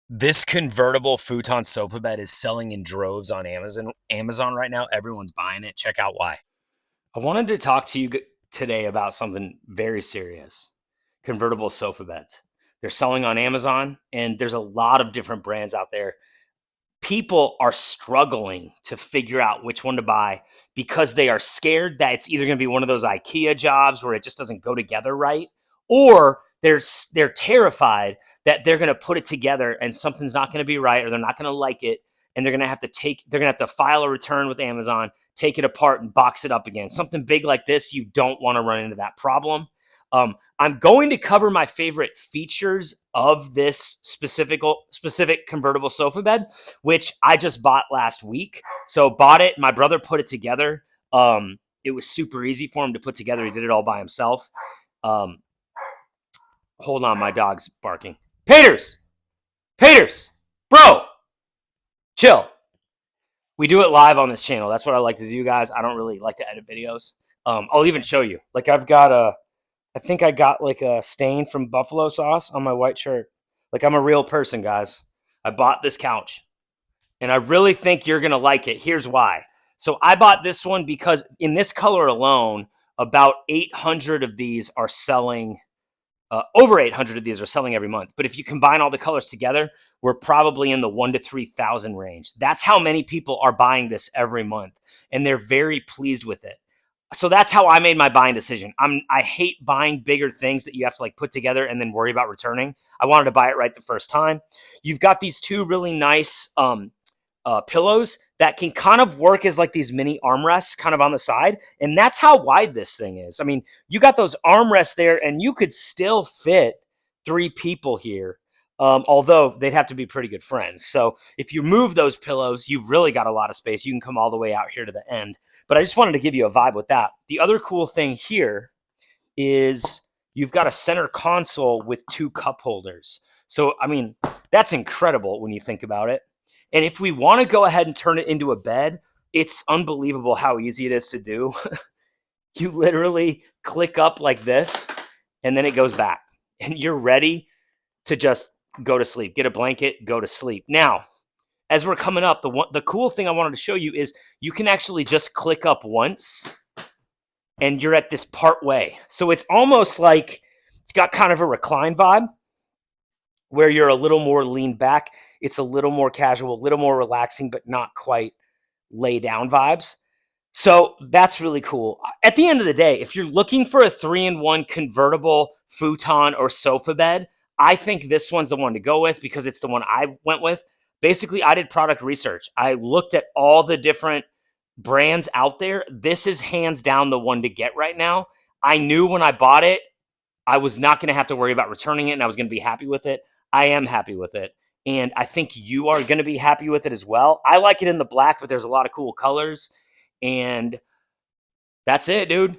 This convertible futon sofa bed is selling in droves on Amazon right now. Everyone's buying it. Check out why. I wanted to talk to you today about something very serious. Convertible sofa beds. They're selling on Amazon, and there's a lot of different brands out there. People are struggling to figure out which one to buy because they are scared that it's either going to be one of those IKEA jobs where it just doesn't go together right, or they're terrified that they're going to put it together and something's not going to be right, or they're not going to like it, and they're going to have to file a return with Amazon, take it apart and box it up again. Something big like this, you don't want to run into that problem. I'm going to cover my favorite features of this specific convertible sofa bed, which I just bought last week. So bought it. My brother put it together. It was super easy for him to put together. He did it all by himself. Um, Hold on, my dog's barking. Peters, Peters, bro, chill. We do it live on this channel. That's what I like to do, guys. I don't really like to edit videos. I'll even show you. Like I think I got like a stain from buffalo sauce on my white shirt. Like I'm a real person, guys. I bought this couch and I really think you're going to like it. Here's why. So I bought this one because in this color alone, about 800 of these are selling. Over 800 of these are selling every month. But if you combine all the colors together, we're probably in the 1,000 to 3,000 range. That's how many people are buying this every month. And they're very pleased with it. So that's how I made my buying decision. I hate buying bigger things that you have to like put together and then worry about returning. I wanted to buy it right the first time. You've got these two really nice pillows that can kind of work as like these mini armrests kind of on the side. And that's how wide this thing is. I mean, you got those armrests there and you could still fit 3 people here. Although they'd have to be pretty good friends. So if you move those pillows, you've really got a lot of space. You can come all the way out here to the end. But I just wanted to give you a vibe with that. The other cool thing here is you've got a center console with 2 cup holders. So, I mean, that's incredible when you think about it. And if we want to go ahead and turn it into a bed, it's unbelievable how easy it is to do. You literally click up like this, and then it goes back. And you're ready to just go to sleep. Get a blanket, go to sleep. Now, as we're coming up, the cool thing I wanted to show you is you can actually just click up once, and you're at this part way. So it's almost like it's got kind of a recline vibe where you're a little more leaned back. It's a little more casual, a little more relaxing, but not quite lay down vibes. So that's really cool. At the end of the day, if you're looking for a 3-in-1 convertible futon or sofa bed, I think this one's the one to go with because it's the one I went with. Basically, I did product research. I looked at all the different brands out there. This is hands down the one to get right now. I knew when I bought it, I was not going to have to worry about returning it and I was going to be happy with it. I am happy with it. And I think you are going to be happy with it as well. I like it in the black, but there's a lot of cool colors. And that's it, dude.